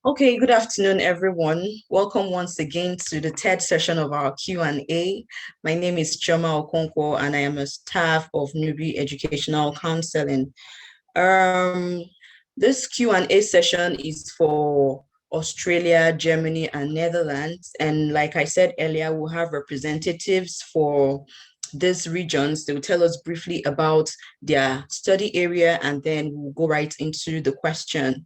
Okay, good afternoon, everyone. Welcome once again to the third session of our Q&A. My name is Chioma Okonkwo, and I am a staff of Nubi Educational Counseling. This Q&A session is for Australia, Germany, and Netherlands. And like I said earlier, we'll have representatives for these regions. They will tell us briefly about their study area, and then we'll go right into the question.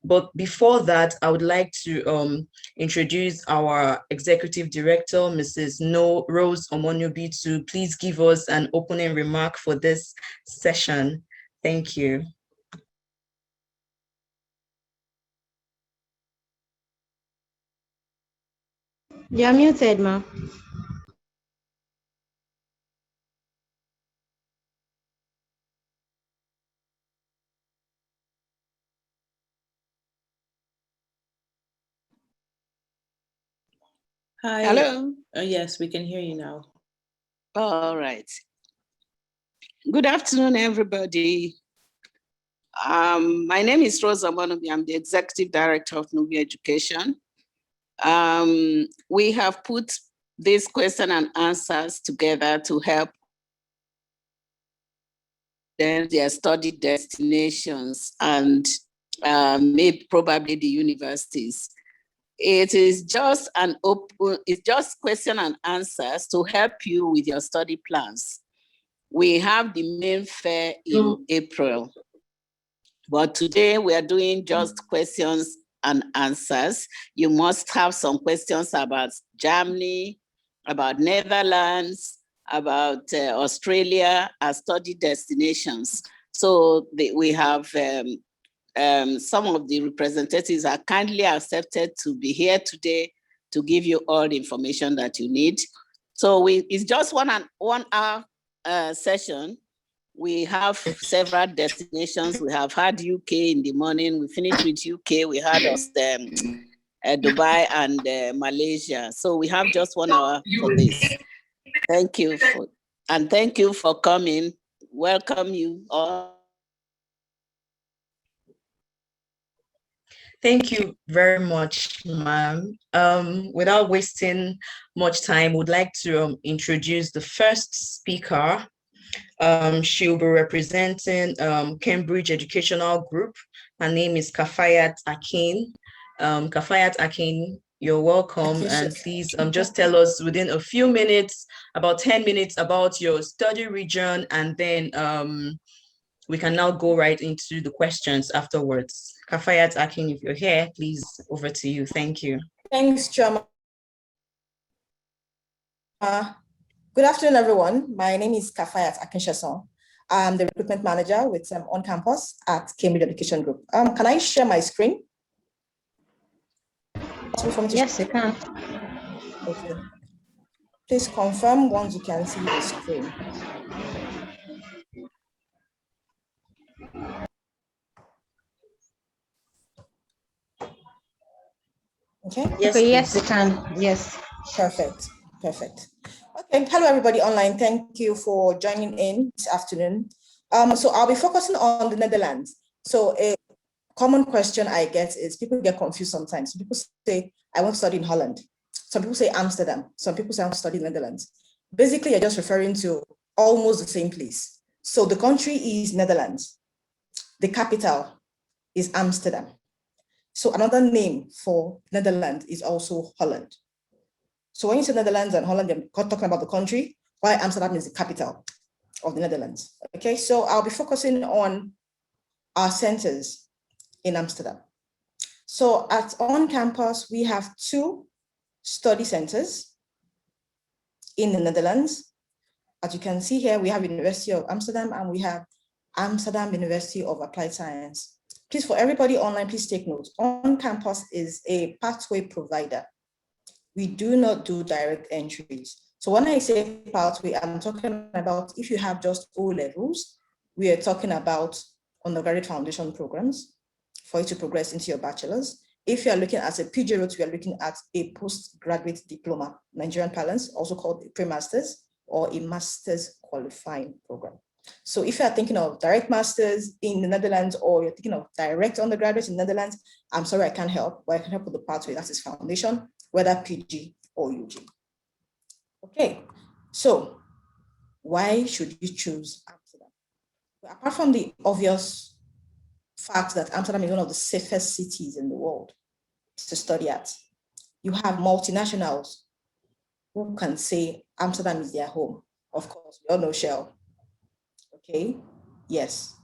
But before that, I would like to introduce our Executive Director, Mrs. Rose Omonubi, to please give us an opening remark for this session. Thank you. You're muted, ma. Hi. Hello. Yes, we can hear you now. All right. Good afternoon, everybody. My name is Rose Omonubi. I'm the Executive Director of Nubi Education. We have put these question and answers together to help them their study destinations and maybe probably the universities. It is just it's just question and answers to help you with your study plans. We have the main fair in April, but today we are doing just questions and answers. You must have some questions about Germany, about Netherlands, about Australia as study destinations. So we have some of the representatives are kindly accepted to be here today to give you all the information that you need. So it's just one hour session. We have several destinations. We have had UK in the morning. We finished with UK. We had Dubai and Malaysia. So we have just 1 hour for this. Thank you for coming. Welcome you all. Thank you very much, ma'am. Without wasting much time, would like to introduce the first speaker. She'll be representing Cambridge Educational Group. Her name is Kafayat Akin. Kafayat Akin, you're welcome. And please just tell us within a few minutes, about 10 minutes, about your study region, and then we can now go right into the questions afterwards. Kafayat Akin, if you're here, please, over to you. Thank you. Thanks, Chioma. Good afternoon, everyone. My name is Kafayat Akin. I'm the recruitment manager with On Campus at Cambridge Education Group. Can I share my screen? Yes, you can. Okay. Please confirm once you can see the screen. Okay. Yes, okay, yes, you can. Yes. Perfect. Perfect. Okay. Hello, everybody online. Thank you for joining in this afternoon. So I'll be focusing on the Netherlands. So a common question I get is people get confused sometimes. People say, I want to study in Holland. Some people say Amsterdam. Some people say I want to study in the Netherlands. Basically, you're just referring to almost the same place. So the country is Netherlands. The capital is Amsterdam. So another name for Netherlands is also Holland. So when you say Netherlands and Holland, you're talking about the country, while Amsterdam is the capital of the Netherlands. Okay, so I'll be focusing on our centers in Amsterdam. So at On Campus, we have 2 study centers in the Netherlands. As you can see here, we have University of Amsterdam and we have Amsterdam University of Applied Science. Please, for everybody online, please take note. On Campus is a pathway provider. We do not do direct entries. So when I say pathway, I'm talking about if you have just O levels, we are talking about undergraduate foundation programs for you to progress into your bachelor's. If you are looking at a PG route, we are looking at a postgraduate diploma, Nigerian parlance, also called a pre-master's or a master's qualifying program. So if you're thinking of direct masters in the Netherlands, or you're thinking of direct undergraduates in the Netherlands, I'm sorry, I can't help, but I can help with the pathway. That is foundation, whether PG or UG. Okay, so why should you choose Amsterdam? Well, apart from the obvious fact that Amsterdam is one of the safest cities in the world to study at, you have multinationals who can say Amsterdam is their home. Of course, we all know Shell. Okay, yes,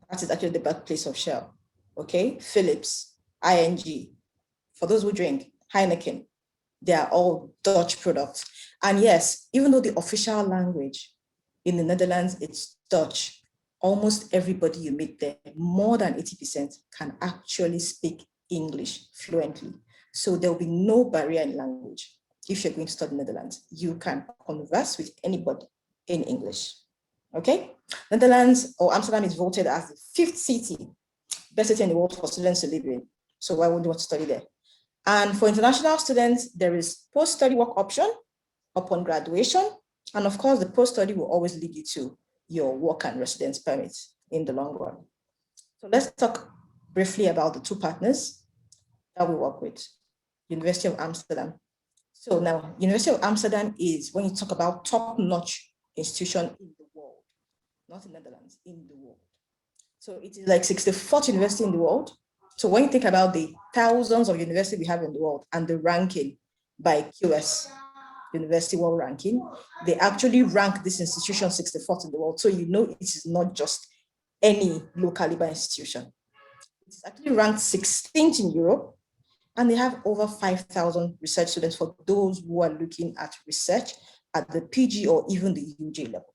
that is actually the birthplace of Shell. Okay, Philips, ING, for those who drink, Heineken, they are all Dutch products. And yes, even though the official language in the Netherlands, it's Dutch, almost everybody you meet there, more than 80%, can actually speak English fluently. So there will be no barrier in language. If you're going to study Netherlands, you can converse with anybody in English. Okay, Netherlands or Amsterdam is voted as the 5th city, best city in the world for students to live in. So why would you want to study there? And for international students, there is post-study work option upon graduation. And of course, the post-study will always lead you to your work and residence permit in the long run. So let's talk briefly about the two partners that we work with, University of Amsterdam. So now, University of Amsterdam is, when you talk about top-notch institution in the world, not in the Netherlands, in the world. So it is like 64th university in the world. So when you think about the thousands of universities we have in the world and the ranking by QS, University World Ranking, they actually rank this institution 64th in the world. So you know it is not just any low caliber institution. It's actually ranked 16th in Europe, and they have over 5,000 research students for those who are looking at research at the PG or even the UG level.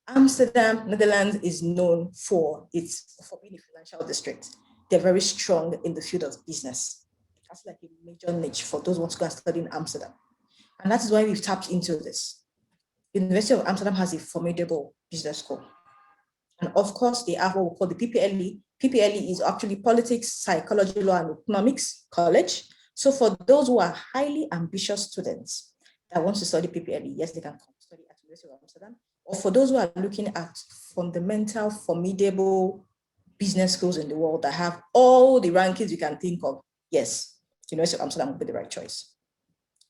Amsterdam, Netherlands is known for being a financial district. They're very strong in the field of business. That's like a major niche for those who want to go and study in Amsterdam. And that is why we've tapped into this. University of Amsterdam has a formidable business school. And of course, they have what we call the PPLE. PPLE is actually Politics, Psychology, Law, and Economics College. So for those who are highly ambitious students that want to study PPLE, yes, they can come study at University of Amsterdam. Or for those who are looking at fundamental, formidable business schools in the world that have all the rankings you can think of, yes, University of Amsterdam would be the right choice.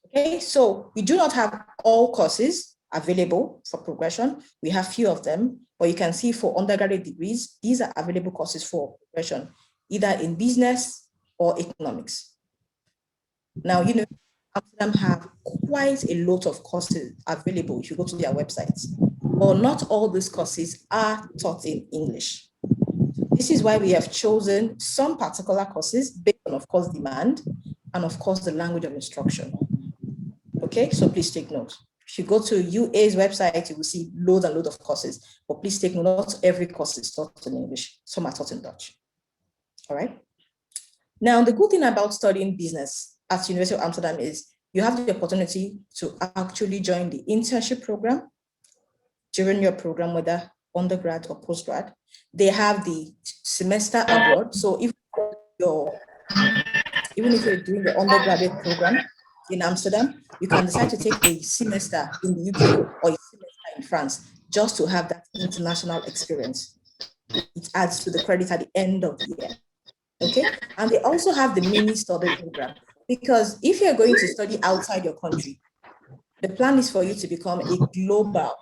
Okay, so we do not have all courses available for progression. We have few of them, but you can see for undergraduate degrees, these are available courses for progression, either in business or economics. Now, you know, Amsterdam have quite a lot of courses available if you go to their websites, but not all these courses are taught in English. This is why we have chosen some particular courses based on, of course, demand and, of course, the language of instruction. Okay, so please take note. If you go to UA's website, you will see loads and loads of courses, but please take note, not every course is taught in English. Some are taught in Dutch. All right. Now, the good thing about studying business at University of Amsterdam is you have the opportunity to actually join the internship program during your program, whether undergrad or postgrad. They have the semester abroad. So even if you're doing the undergraduate program in Amsterdam, you can decide to take a semester in the UK or a semester in France just to have that international experience. It adds to the credit at the end of the year. Okay, and they also have the mini study program, because if you're going to study outside your country, the plan is for you to become a global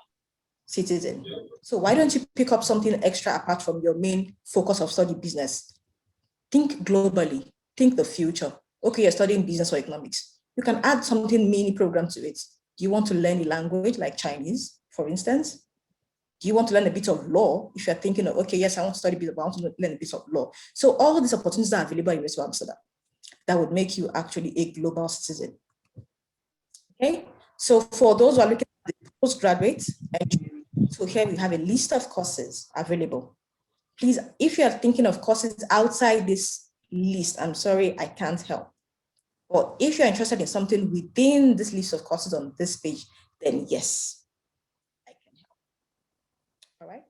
citizen. So why don't you pick up something extra apart from your main focus of study business? Think globally, think the future. Okay, you're studying business or economics. You can add something mini program to it. Do you want to learn a language like Chinese, for instance? Do you want to learn a bit of law? If you're thinking of, okay, yes, I want to study a bit, but I want to learn a bit of law. So all these opportunities are available at University of Amsterdam that would make you actually a global citizen. Okay, so for those who are looking at the postgraduate, so here we have a list of courses available. Please, if you are thinking of courses outside this list, I'm sorry, I can't help. But if you're interested in something within this list of courses on this page, then yes, I can help. All right.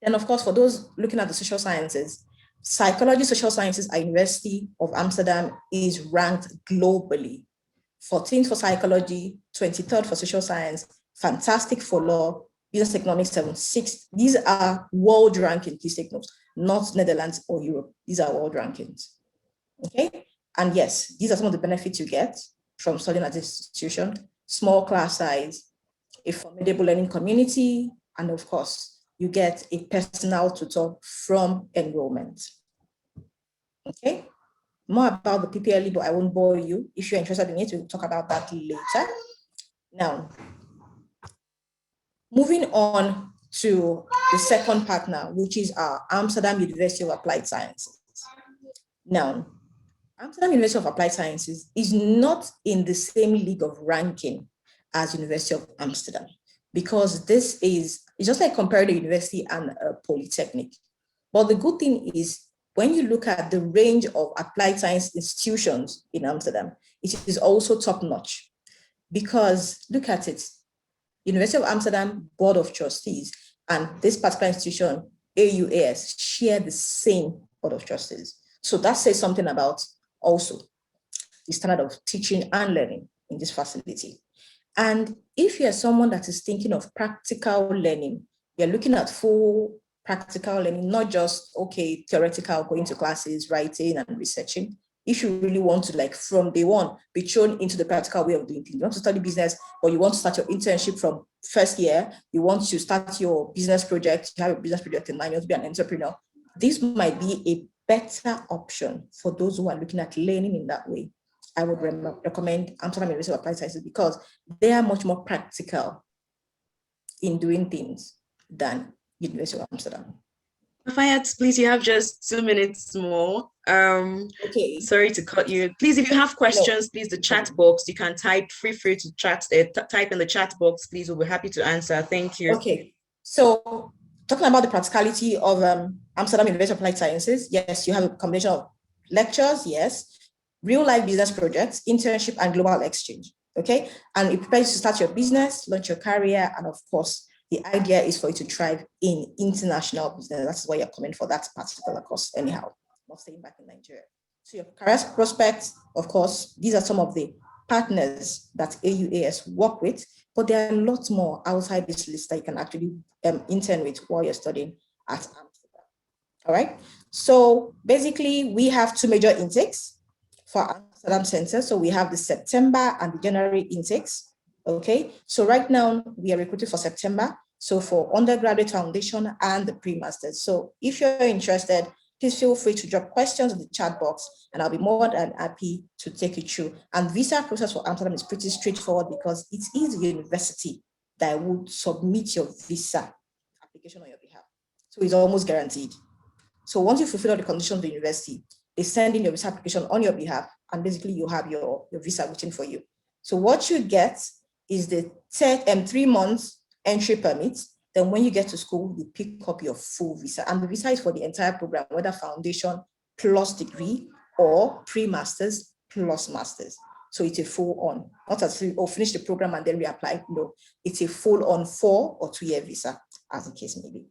Then, of course, for those looking at the social sciences, psychology, social sciences at University of Amsterdam is ranked globally. 14th for psychology, 23rd for social science, fantastic for law, business economics 7, 6. These are world ranking, please take notes, not Netherlands or Europe. These are world rankings. Okay, and yes, these are some of the benefits you get from studying at this institution: small class size, a formidable learning community, and of course, you get a personal tutor from enrollment. Okay, more about the PPLE, but I won't bore you. If you're interested in it, we'll talk about that later. Now, moving on to the second partner, which is our Amsterdam University of Applied Sciences. Now, Amsterdam University of Applied Sciences is not in the same league of ranking as University of Amsterdam, because this is, it's just like comparing a university and a polytechnic. But the good thing is, when you look at the range of applied science institutions in Amsterdam, it is also top-notch. Because look at it, University of Amsterdam Board of Trustees and this particular institution, AUAS, share the same Board of Trustees. So that says something about also the standard of teaching and learning in this facility. And if you're someone that is thinking of practical learning, you're looking at full practical learning, not just, okay, theoretical, going to classes, writing and researching. If you really want to, like from day one, be thrown into the practical way of doing things, you want to study business, or you want to start your internship from first year, you want to start your business project, you have a business project in mind, you want to be an entrepreneur, this might be a better option for those who are looking at learning in that way. I would recommend Amsterdam University of Applied Sciences because they are much more practical in doing things than University of Amsterdam. Fayat, please, you have just 2 minutes more. Okay. Sorry to cut you. Please, if you have questions, please, the chat box, you can type, free to chat, type in the chat box, please, we'll be happy to answer. Thank you. Okay, so talking about the practicality of Amsterdam University of Applied Sciences, yes, you have a combination of lectures, yes, real life business projects, internship, and global exchange, okay? And it prepares you to start your business, launch your career, and of course, the idea is for you to thrive in international business. That's why you're coming for that particular course anyhow, not staying back in Nigeria. So your career prospects, of course, these are some of the partners that AUAS work with, but there are lots more outside this list that you can actually intern with while you're studying at Amsterdam. All right. So basically, we have 2 major intakes for Amsterdam Center. So we have the September and the January intakes. Okay. So right now we are recruiting for September. So for undergraduate foundation and the pre-masters. So if you're interested, please feel free to drop questions in the chat box and I'll be more than happy to take you through. And visa process for Amsterdam is pretty straightforward because it is a university that would submit your visa application on your behalf. So it's almost guaranteed. So once you fulfill all the conditions of the university, they send in your visa application on your behalf and basically you have your visa waiting for you. So what you get is the 3 months entry permit. Then when you get to school, you pick up your full visa. And the visa is for the entire program, whether foundation plus degree or pre-masters plus masters. So it's a full on, not as or finish the program and then reapply. No, it's a full on 4 or 2 year visa, as the case may be.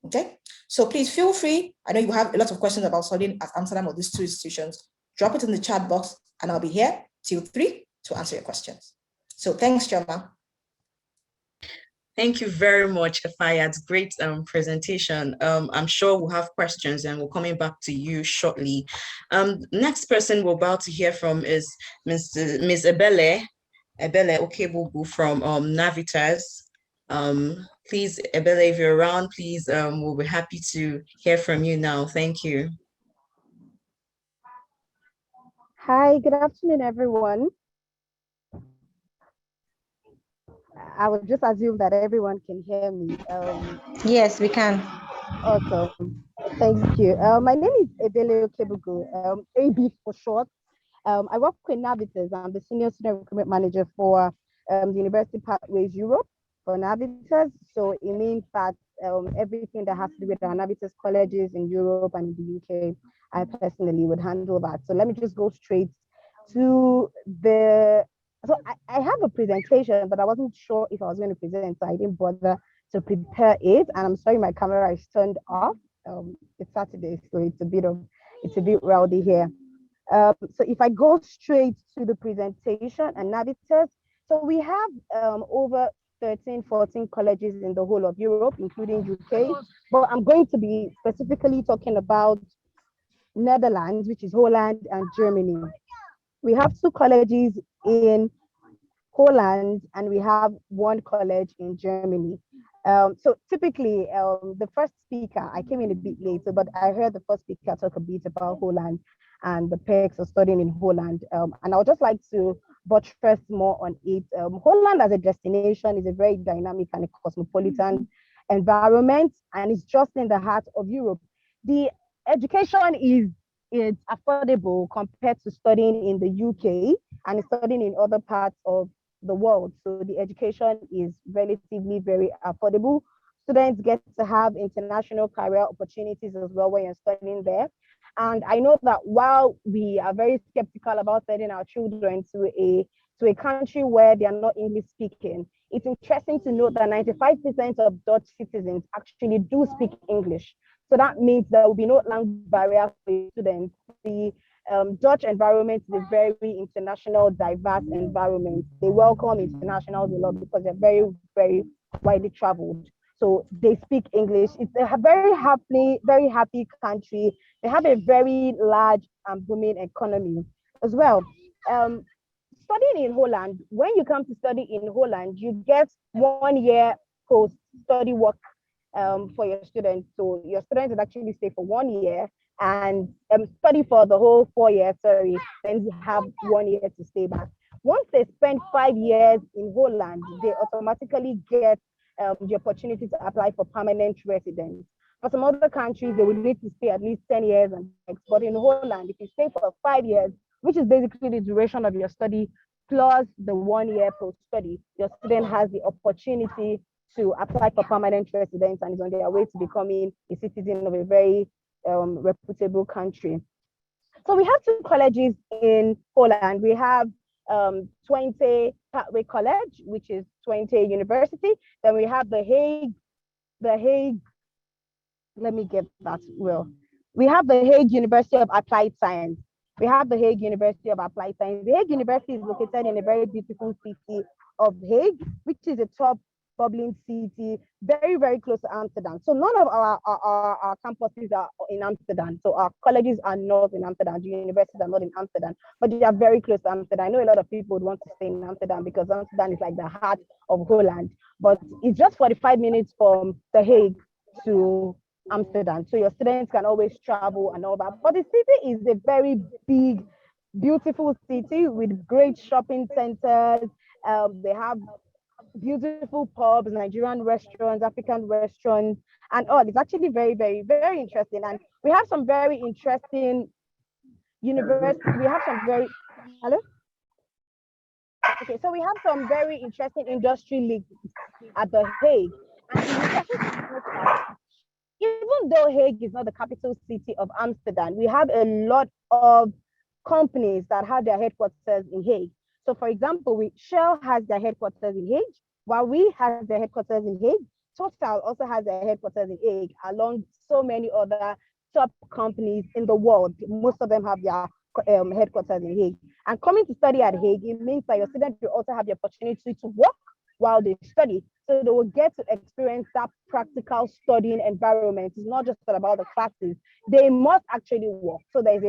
Okay, so please feel free. I know you have a lot of questions about studying at Amsterdam or these 2 institutions. Drop it in the chat box and I'll be here till 3 to answer your questions. So thanks, Choma. Thank you very much, Fayat. Great presentation. I'm sure we'll have questions and we're coming back to you shortly. Next person we're about to hear from is Ms. Ebele Okebugu from Navitas. Please, Ebele, if you're around, please, we'll be happy to hear from you now. Thank you. Hi, good afternoon, everyone. I would just assume that everyone can hear me. Yes, we can. Awesome. Thank you. My name is Ebele Okebugu, AB for short. I work with Navitas. I'm the Senior Student Recruitment Manager for the University Pathways Europe for Navitas. So it means that everything that has to do with our Navitas colleges in Europe and in the UK, I personally would handle that. So let me just go straight to the, so I have a presentation, but I wasn't sure if I was going to present, so I didn't bother to prepare it. And I'm sorry, my camera is turned off. It's Saturday, so it's a bit rowdy here. So if I go straight to the presentation and Navitas, so we have over 13, 14 colleges in the whole of Europe, including UK. But I'm going to be specifically talking about Netherlands, which is Holland and Germany. We have two colleges in Holland and we have one college in Germany. So typically, the first speaker, I came in a bit later, but I heard the first speaker talk a bit about Holland and the perks of studying in Holland. And I would just like to buttress more on it. Holland as a destination is a very dynamic and a cosmopolitan environment, and it's just in the heart of Europe. The education is affordable compared to studying in the UK and studying in other parts of the world. So the education is relatively very affordable. Students get to have international career opportunities as well when you're studying there. And I know that while we are very skeptical about sending our children to a country where they are not English speaking, it's interesting to note that 95% of Dutch citizens actually do speak English. So that means there will be no language barrier for students. The Dutch environment is a very international, diverse environment. They welcome internationals a lot because they're very, very widely traveled. So they speak English. It's a very happy country. They have a very large and booming economy as well. Um, Studying in Holland, when you come to study in Holland, you get 1 year post study work for your students. So your students would actually stay for 1 year and study for the whole 4 years, sorry, then you have 1 year to stay back. Once they spend 5 years in Holland, they automatically get the opportunity to apply for permanent residence. For some other countries, they would need to stay at least 10 years and but in Holland, if you stay for 5 years, which is basically the duration of your study, plus the 1 year post-study, your student has the opportunity to apply for permanent residence and is on their way to becoming a citizen of a very reputable country. So we have two colleges in Poland. We have Twente Pathway College, which is Twente University. Then we have the Hague, let me get that well. We have the Hague University of Applied Science. We have the Hague University of Applied Science. The Hague University is located in a very beautiful city of Hague, which is a top bubbling city, very, very close to Amsterdam. So none of our campuses are in Amsterdam. So our colleges are not in Amsterdam. The universities are not in Amsterdam, but they are very close to Amsterdam. I know a lot of people would want to stay in Amsterdam because Amsterdam is like the heart of Holland, but it's just 45 minutes from The Hague to Amsterdam. So your students can always travel and all that. But the city is a very big, beautiful city with great shopping centers. They have beautiful pubs, Nigerian restaurants, African restaurants, and all. It's actually very, very, very interesting. And we have some very interesting universities. We have some very, hello? Okay, so we have some very interesting industry links at The Hague. And it's interesting to note that even though Hague is not the capital city of Amsterdam, we have a lot of companies that have their headquarters in Hague. So for example, Shell has their headquarters in Hague, while we have their headquarters in Hague. Total also has their headquarters in Hague, along so many other top companies in the world. Most of them have their headquarters in Hague. And coming to study at Hague, it means that your students will also have the opportunity to work while they study. So they will get to experience that practical studying environment. It's not just about the classes. They must actually work. So there's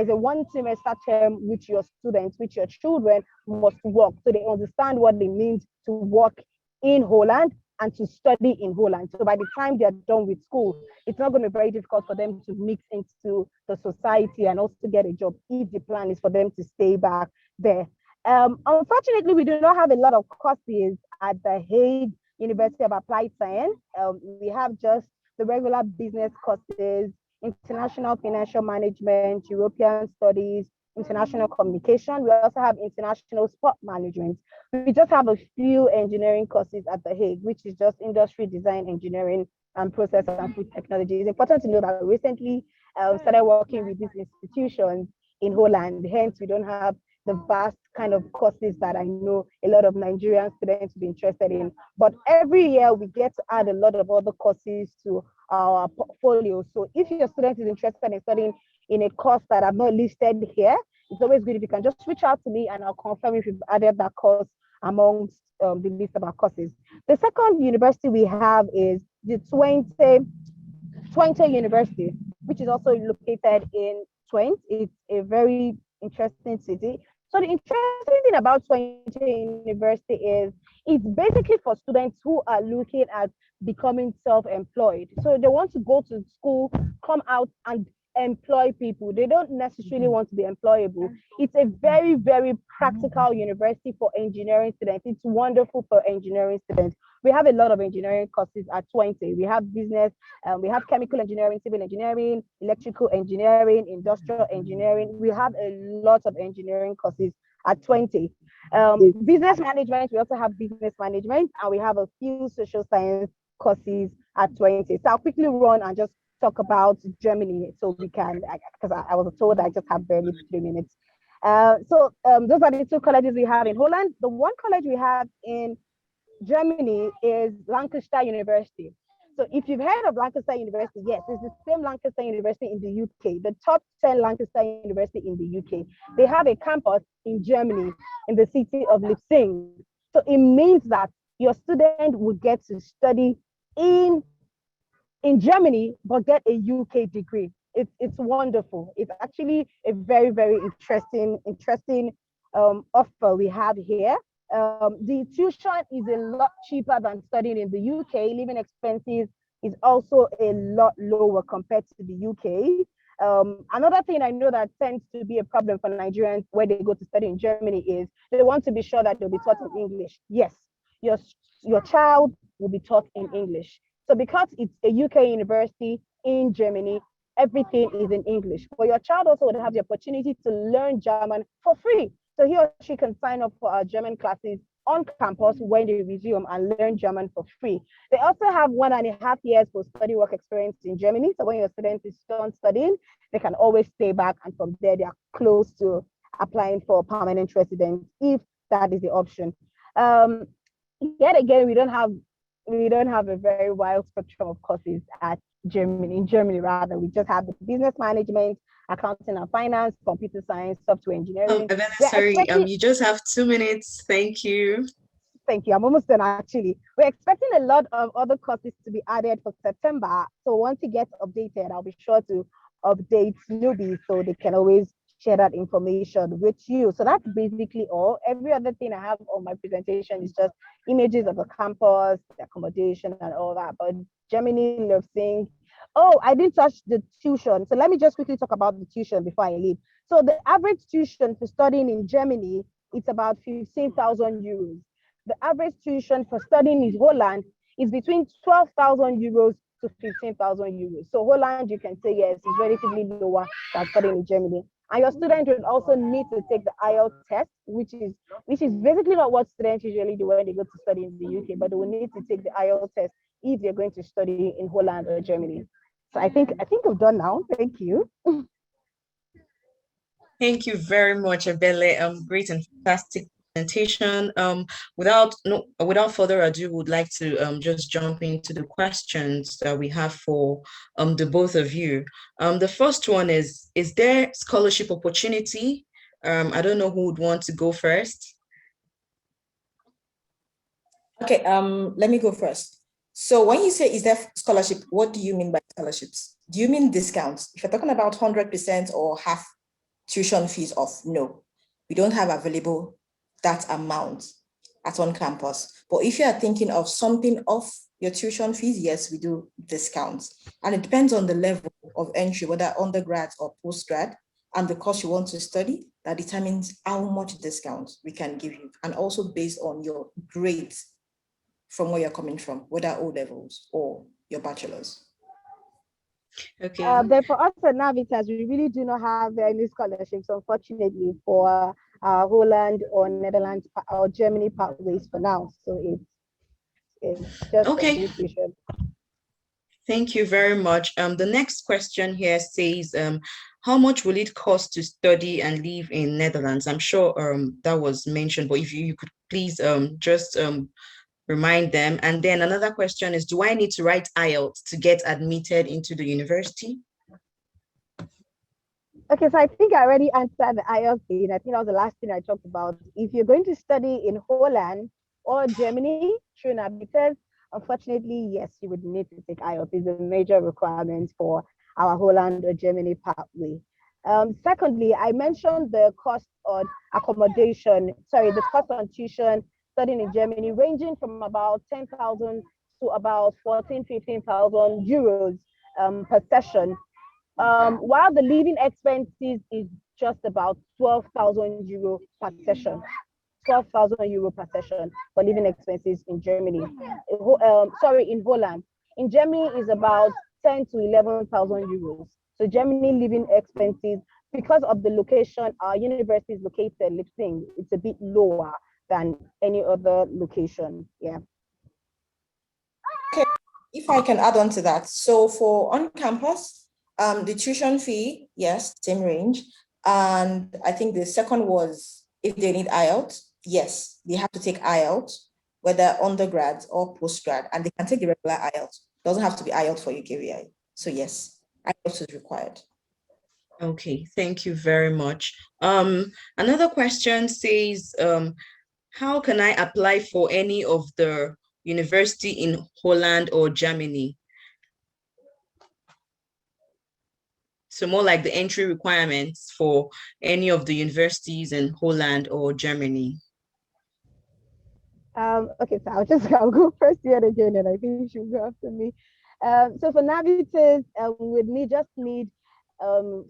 a 1 semester term which your students, which your children must work. So they understand what it means to work in Holland and to study in Holland. So by the time they're done with school, it's not going to be very difficult for them to mix into the society and also get a job if the plan is for them to stay back there. Unfortunately, we do not have a lot of courses at the Hague University of Applied Science. We have just the regular business courses, international financial management, European studies, international communication. We also have international sport management. We just have a few engineering courses at the Hague, which is just industry design, engineering, and process and food technology. It's important to know that we recently started working with these institutions in Holland. Hence, we don't have the vast kind of courses that I know a lot of Nigerian students will be interested in. But every year we get to add a lot of other courses to our portfolio. So if your student is interested in studying in a course that I've not listed here, it's always good if you can just reach out to me and I'll confirm if you've added that course amongst the list of our courses. The second university we have is the Twente University, which is also located in Twente. It's a very interesting city. So the interesting thing about Twente University is it's basically for students who are looking at becoming self-employed. So they want to go to school, come out and employ people. They don't necessarily want to be employable. It's a very, very practical university for engineering students. It's wonderful for engineering students. We have a lot of engineering courses at Twente. We have business, we have chemical engineering, civil engineering, electrical engineering, industrial engineering. We have a lot of engineering courses at Twente. Business management, we also have business management, and we have a few social science courses at Twente. So I'll quickly run and just talk about Germany so we can, because I was told I just have barely 3 minutes. Those are the two colleges we have in Holland. The one college we have in Germany is Lancaster University. So if you've heard of Lancaster University, yes, it's the same Lancaster University in the UK, the top 10 Lancaster University in the UK. They have a campus in Germany, in the city of Leipzig. So it means that your student will get to study in Germany, but get a UK degree. It's wonderful. It's actually a very, very interesting offer we have here. The tuition is a lot cheaper than studying in the UK. Living expenses is also a lot lower compared to the UK. Another thing I know that tends to be a problem for Nigerians when they go to study in Germany is they want to be sure that they'll be taught in English. Yes, your child will be taught in English. So because it's a UK university in Germany, everything is in English. But your child also would have the opportunity to learn German for free. So he or she can sign up for our German classes on campus when they resume and learn German for free. They also have 1.5 years for study work experience in Germany. So when your student is done studying, they can always stay back, and from there they are close to applying for permanent residence if that is the option. Yet again, we don't have a very wide spectrum of courses at Germany. In Germany, rather, we just have the business management, accounting and finance, computer science, software engineering. Sorry, you just have 2 minutes. Thank you. Thank you. I'm almost done actually. We're expecting a lot of other courses to be added for September. So once it gets updated, I'll be sure to update Nubi so they can always share that information with you. So that's basically all. Every other thing I have on my presentation is just images of the campus, the accommodation and all that. But Germany, Leipzig. Oh, I didn't touch the tuition. So let me just quickly talk about the tuition before I leave. So the average tuition for studying in Germany, it's about 15,000 euros. The average tuition for studying in Holland is between 12,000 euros to 15,000 euros. So Holland, you can say yes, is relatively lower than studying in Germany. And your student will also need to take the IELTS test, which is basically not what students usually do when they go to study in the UK, but they will need to take the IELTS test if they're going to study in Holland or Germany. So I think I'm done now. Thank you. Thank you very much, Abele. Great and fantastic presentation. Without further ado, would like to just jump into the questions that we have for the both of you. The first one is there scholarship opportunity? I don't know who would want to go first. Okay, let me go first. So when you say is there scholarship, what do you mean by scholarships? Do you mean discounts? If you're talking about 100% or half tuition fees off, no, we don't have available that amount at on campus. But if you are thinking of something off your tuition fees, yes, we do discounts. And it depends on the level of entry, whether undergrad or postgrad, and the course you want to study, that determines how much discount we can give you. And also based on your grades from where you're coming from, whether O levels or your bachelor's. Okay. Then for us at Navitas, we really do not have any scholarships, unfortunately, for Holland or Netherlands or Germany pathways for now. So it's just okay. tuition. Thank you very much. The next question here says, how much will it cost to study and live in Netherlands? I'm sure that was mentioned, but if you could please just remind them. And then another question is, do I need to write IELTS to get admitted into the university? Okay, so I think I already answered the IELTS thing. I think that was the last thing I talked about. If you're going to study in Holland or Germany, true now, because unfortunately, yes, you would need to take IELTS. It's a major requirement for our Holland or Germany pathway. Secondly, I mentioned the cost on accommodation, sorry, the cost on tuition studying in Germany, ranging from about 10,000 to about 14, 15,000 euros per session. While the living expenses is just about 12,000 euro per session. 12,000 euro per session for living expenses in Germany. Sorry, in Holland. In Germany is about 10 to 11,000 euros. So Germany living expenses, because of the location our university is located, Lipsing, it's a bit lower than any other location. Yeah. Okay, if I can add on to that. So for on campus, the tuition fee, yes, same range. And I think the second was if they need IELTS, yes, they have to take IELTS, whether undergrad or postgrad, and they can take the regular IELTS. Doesn't have to be IELTS for UKVI. So yes, IELTS is required. Okay, thank you very much. Another question says, how can I apply for any of the university in Holland or Germany? So more like the entry requirements for any of the universities in Holland or Germany. Okay, so I'll go first yet again, and I think she'll go after me. So for navigators, we need just need 5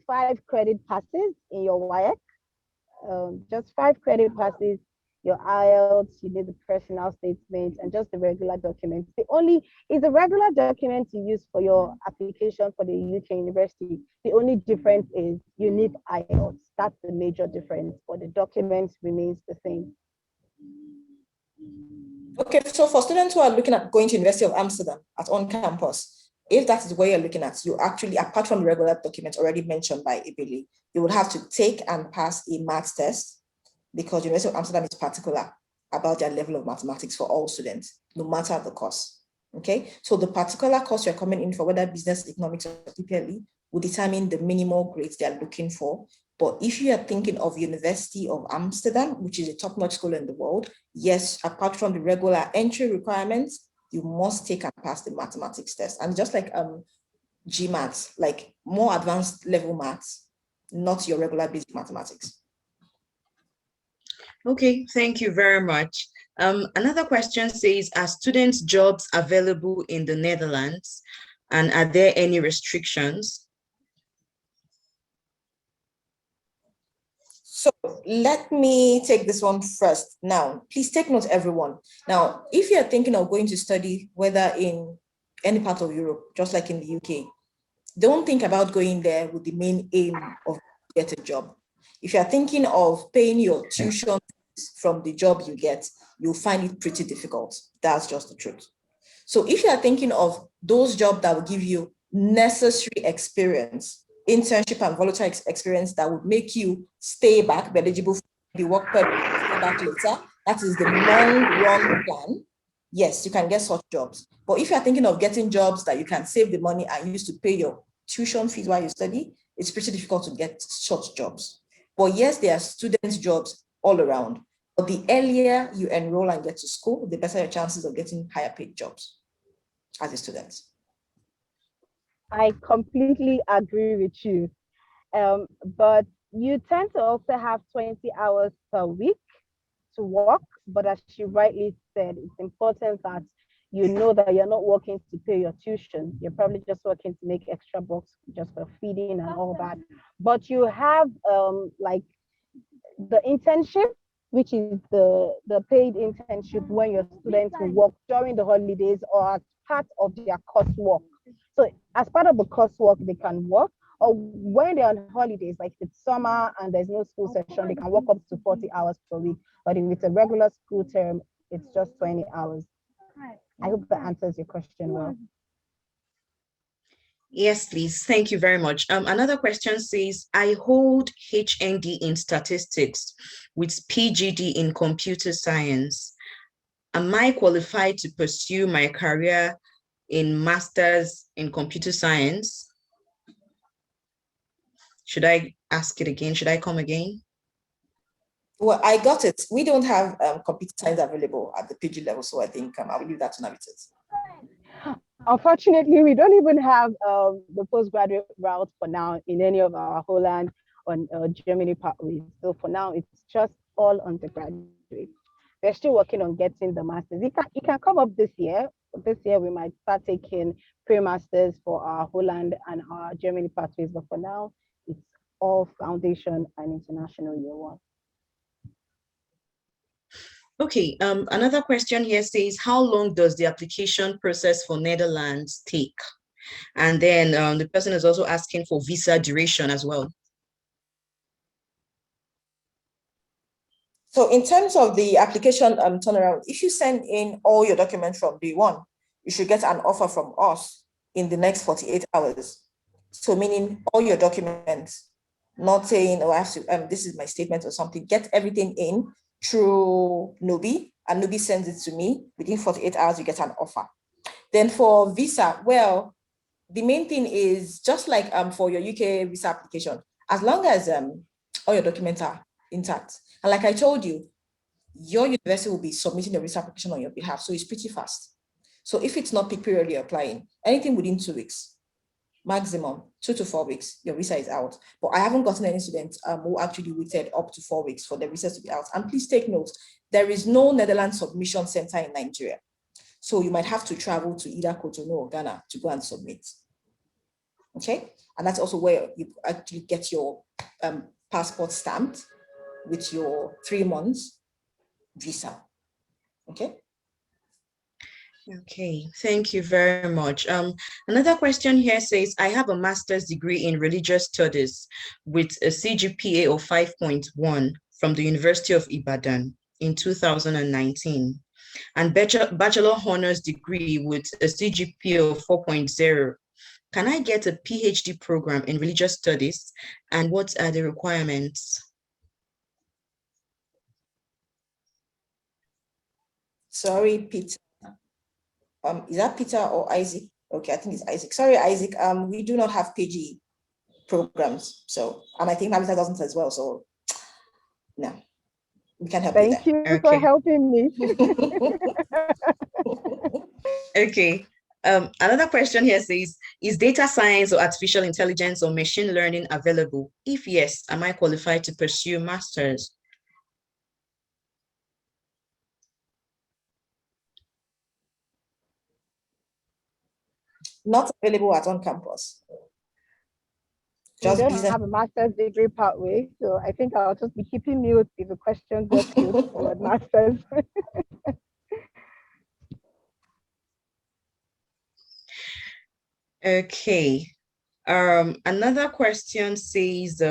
credit passes in your WIAC. Just 5 credit passes, your IELTS, you need the personal statement, and just the regular documents. The only is the regular document you use for your application for the UK university. The only difference is you need IELTS. That's the major difference, but the document remains the same. Okay, so for students who are looking at going to University of Amsterdam at on campus, if that is where you're looking at, you actually, apart from the regular documents already mentioned by Ibili, you would have to take and pass a maths test, because University of Amsterdam is particular about their level of mathematics for all students, no matter the course. Okay, so the particular course you're coming in for, whether business, economics, or PPLE, will determine the minimal grades they're looking for. But if you are thinking of University of Amsterdam, which is a top-notch school in the world, yes, apart from the regular entry requirements, you must take and pass the mathematics test. And just like GMAT, like more advanced level maths, not your regular basic mathematics. Okay, thank you very much. Another question says, are students' jobs available in the Netherlands? And are there any restrictions? So let me take this one first. Now, please take note, everyone. Now, if you're thinking of going to study, whether in any part of Europe, just like in the UK, don't think about going there with the main aim of get a job. If you're thinking of paying your tuition from the job you get, you'll find it pretty difficult. That's just the truth. So if you're thinking of those jobs that will give you necessary experience, internship and voluntary experience that would make you stay back, be eligible for the work permit, stay back later, that is the long-run plan. Yes, you can get such jobs. But if you're thinking of getting jobs that you can save the money and use to pay your tuition fees while you study, it's pretty difficult to get such jobs. But yes, there are students' jobs all around. But the earlier you enroll and get to school, the better your chances of getting higher paid jobs as a student. I completely agree with you. But you tend to also have 20 hours per week to work. But as she rightly said, it's important that you know that you're not working to pay your tuition. You're probably just working to make extra bucks just for feeding and all that. But you have like the internship, which is the paid internship when your students will work during the holidays or as part of their coursework. So as part of the coursework, they can work, or when they're on holidays, like it's summer and there's no school session, they can work up to 40 hours per week. But if it's a regular school term, it's just 20 hours. I hope that answers your question well. Yes, please. Thank you very much. Another question says, I hold HND in statistics with PGD in computer science. Am I qualified to pursue my career in master's in computer science? should I ask it again? Should I come again? Well, I got it. We don't have computer science available at the PG level, so I think I will leave that to Navitas. Unfortunately, we don't even have the postgraduate route for now in any of our Holland or Germany pathways. So for now, it's just all undergraduate. We're still working on getting the masters. It can come up this year. This year, we might start taking pre-masters for our Holland and our Germany pathways. But for now, it's all foundation and international year one. Okay, another question here says, how long does the application process for Netherlands take? And then the person is also asking for visa duration as well. So in terms of the application turnaround, if you send in all your documents from day one, you should get an offer from us in the next 48 hours. So meaning all your documents, not saying, oh, I have to, this is my statement or something, get everything in through Nubi, and Nubi sends it to me. Within 48 hours, you get an offer. Then for visa, well, the main thing is just like for your UK visa application, as long as all your documents are intact. And like I told you, your university will be submitting the visa application on your behalf. So it's pretty fast. So if it's not peak period you're applying, anything within 2 weeks, maximum 2 to 4 weeks, your visa is out. But I haven't gotten any students who actually waited up to 4 weeks for their visas to be out. And please take note, there is no Netherlands submission center in Nigeria. So you might have to travel to either Cotonou or Ghana to go and submit. Okay, and that's also where you actually get your passport stamped with your 3 months visa. Okay. Okay, thank you very much. Another question here says, I have a master's degree in religious studies with a CGPA of 5.1 from the University of Ibadan in 2019, and bachelor honors degree with a CGPA of 4.0. Can I get a PhD program in religious studies, and what are the requirements? Sorry, Peter. Is that Peter or Isaac? Okay, I think it's Isaac. Sorry, Isaac. We do not have PG programs. So, and I think Navita doesn't as well. So, no, we can't help you there. Thank you Okay. for helping me. Okay. Another question here says, is data science or artificial intelligence or machine learning available? If yes, am I qualified to pursue masters? Not available at on campus. We don't have a master's degree pathway, so I think I'll just be keeping mute if the question gets to toward masters. Okay. Another question says,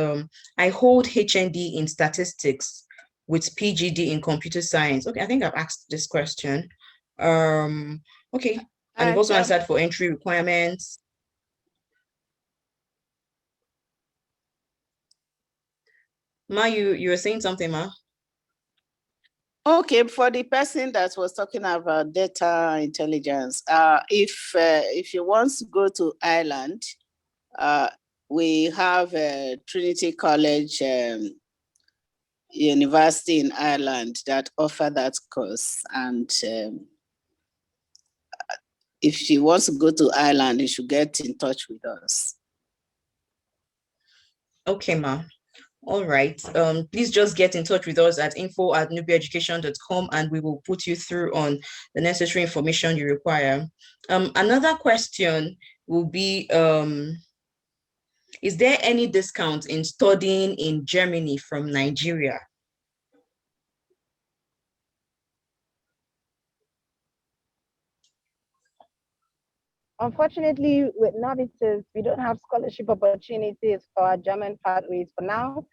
I hold HND in statistics with PGD in computer science. Okay, I think I've asked this question. Okay, and you've also answered for entry requirements. Ma, you were saying something, Ma? Okay, for the person that was talking about data intelligence, if you want to go to Ireland, we have Trinity College University in Ireland that offer that course. And if she wants to go to Ireland, you should get in touch with us. Okay, Ma. All right. Please just get in touch with us at info@nubieducation.com and we will put you through on the necessary information you require. Another question will be, is there any discount in studying in Germany from Nigeria? Unfortunately, with Navitas, we don't have scholarship opportunities for our German pathways for now.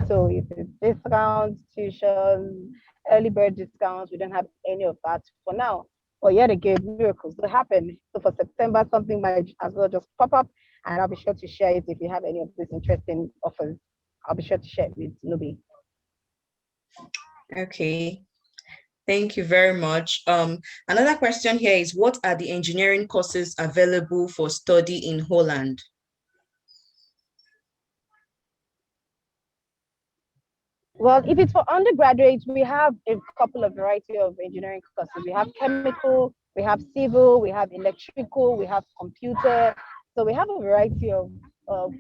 So if it's discounts, tuition, early bird discounts, we don't have any of that for now. But yet again, miracles will happen. So for September, something might as well just pop up, and I'll be sure to share it if you have any of these interesting offers. I'll be sure to share it with Nubi. Okay. Thank you very much. Another question here is, what are the engineering courses available for study in Holland? Well, if it's for undergraduates, we have a couple of variety of engineering courses. We have chemical, we have civil, we have electrical, we have computer. So we have a variety of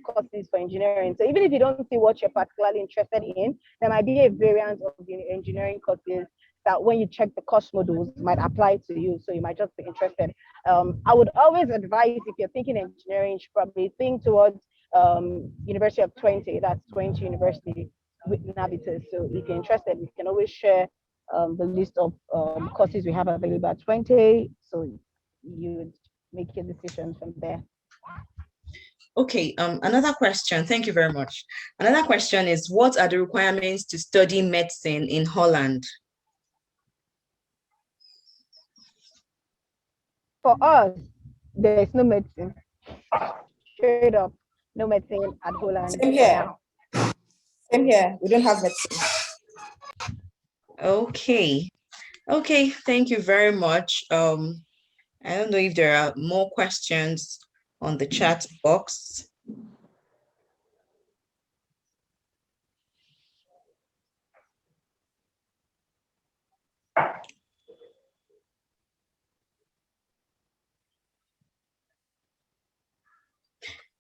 courses for engineering. So even if you don't see what you're particularly interested in, there might be a variant of the engineering courses that when you check the course modules might apply to you. So you might just be interested. I would always advise if you're thinking engineering, you should probably think towards University of Twente, that's Twente University with Navitas. So if you're interested, we can always share the list of courses we have available at 20. So you would make your decision from there. Okay, another question. Thank you very much. Another question is, what are the requirements to study medicine in Holland? For us, there is no medicine. Straight up, no medicine at Holland Same for here. now. Same here. We don't have medicine. Okay. Okay, thank you very much. I don't know if there are more questions on the chat box.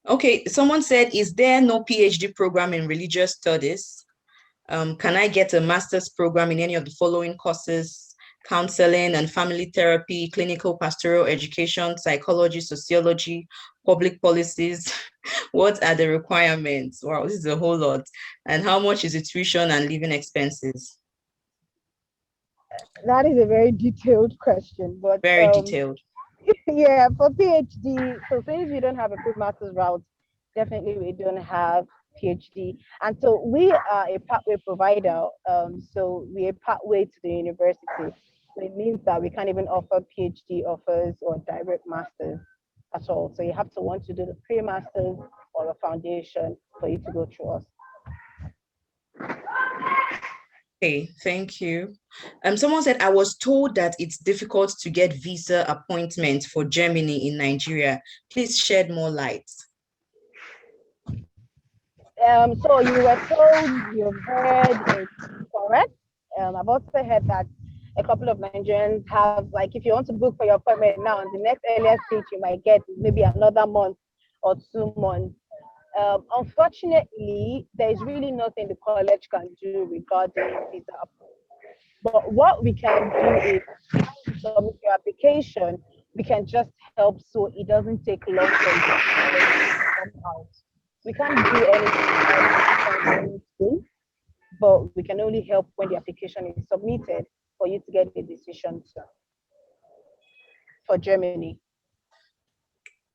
Okay, someone said, is there no PhD program in religious studies? Can I get a master's program in any of the following courses? Counseling and family therapy, clinical pastoral education, psychology, sociology, public policies. What are the requirements? Wow, this is a whole lot. And how much is the tuition and living expenses? That is a very detailed question, but Very detailed. yeah, for PhD, so since we don't have a pre-master's route, definitely we don't have PhD. And so we are a pathway provider. So we're a pathway to the university. So it means that we can't even offer PhD offers or direct masters at all. So you have to want to do the pre-masters or a foundation for you to go through us. Okay, thank you. Someone said, I was told that it's difficult to get visa appointments for Germany in Nigeria. Please shed more light. So you were told, you've heard it's correct. I've also heard that a couple of Nigerians have, like, if you want to book for your appointment now, the next earliest date you might get is maybe another month or 2 months. Unfortunately, there's really nothing the college can do regarding visa. But what we can do is submit your application. We can just help so it doesn't take long for you to come out. We can't do anything, but we can only help when the application is submitted for you to get the decision for Germany.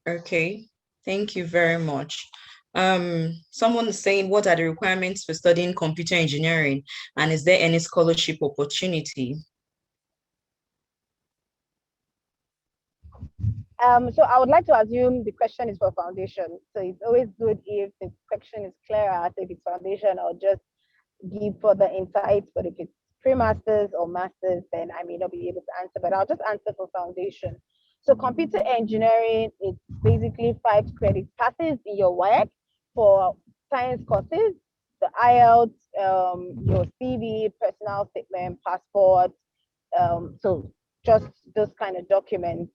Okay, thank you very much. Someone is saying, what are the requirements for studying computer engineering? And is there any scholarship opportunity? So I would like to assume the question is for foundation. So it's always good if the question is clearer, if it's foundation, or just give further insights. But if it's pre-masters or masters, then I may not be able to answer, but I'll just answer for foundation. So computer engineering, it's basically 5 credit passes in your work for science courses, the IELTS, your CV, personal statement, passport. So just those kind of documents.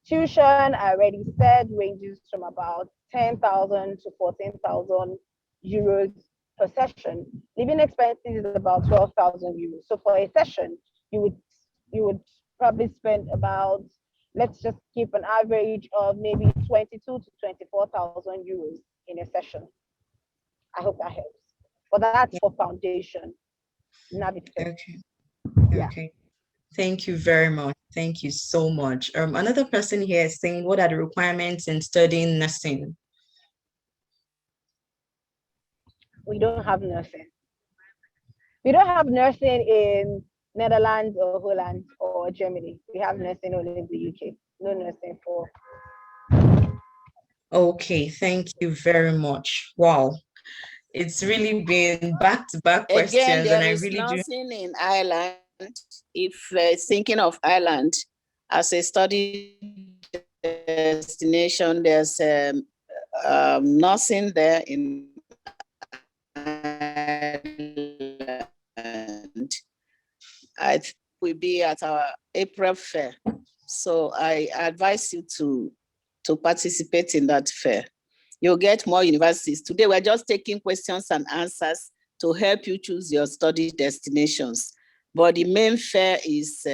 Tuition, I already said, ranges from about 10,000 to 14,000 euros per session. Living expenses is about 12,000 euros. So for a session, you would probably spend about, let's just keep an average of maybe 22 to 24,000 euros in a session. I hope that helps. But that's for foundation, Navitas. Okay. Yeah. Okay. Thank you very much. Thank you so much. Another person here is saying, what are the requirements in studying nursing? We don't have nursing. We don't have nursing in Netherlands or Holland or Germany. We have nursing only in the UK. No nursing for. Okay, thank you very much. Wow. It's really been back-to-back questions, Again, there and I is really do. nothing in Ireland. If thinking of Ireland as a study destination, there's nothing there in Ireland. will be at our April fair. So I advise you to participate in that fair. You'll get more universities. Today, we're just taking questions and answers to help you choose your study destinations. But the main fair is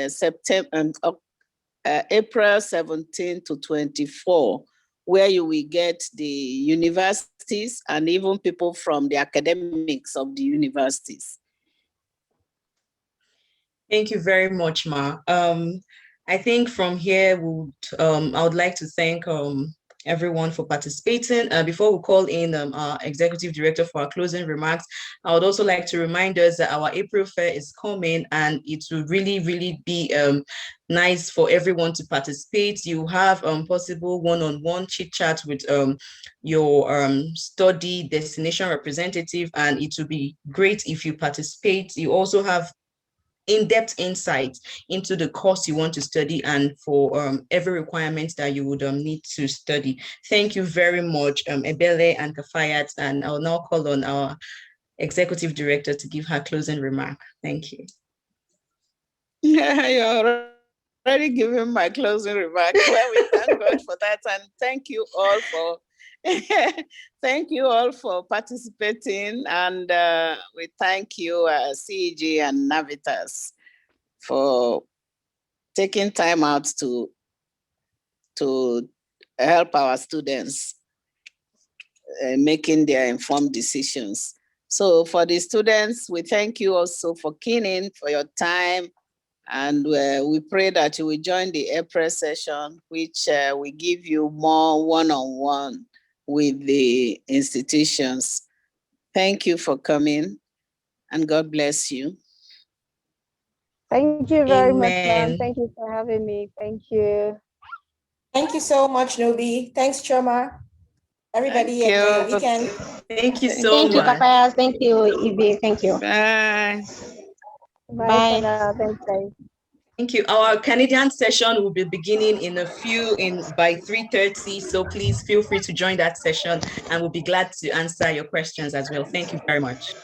April 17 to 24, where you will get the universities and even people from the academics of the universities. Thank you very much, Ma. I think from here, I would like to thank everyone for participating. Before we call in our executive director for our closing remarks, I would also like to remind us that our April fair is coming, and it will really, really be nice for everyone to participate. You have possible one-on-one chit chat with your study destination representative, and it will be great if you participate. You also have in-depth insight into the course you want to study and for every requirement that you would need to study. Thank you very much, Ebele and Kafayat, and I'll now call on our executive director to give her closing remark. Thank you. Yeah, you're already giving my closing remark. Well, we thank God for that, and thank you all for thank you all for participating, and we thank you, CEG and Navitas, for taking time out to help our students making their informed decisions. So for the students, we thank you also for keening for your time. And we pray that you will join the April session, which will give you more one-on-one with the institutions. Thank you for coming, and God bless you. Thank you very much, ma'am. Amen. Thank you for having me. Thank you. Thank you so much, Nubi. Thanks, Choma. Everybody, Thank enjoy you. your weekend. Thank you so Thank you, much. Kafayas. Thank you, Ibi. Thank you. Bye. Bye Bye. for now. Thanks, guys. Thank you. Our Canadian session will be beginning by 3:30. So please feel free to join that session, and we'll be glad to answer your questions as well. Thank you very much.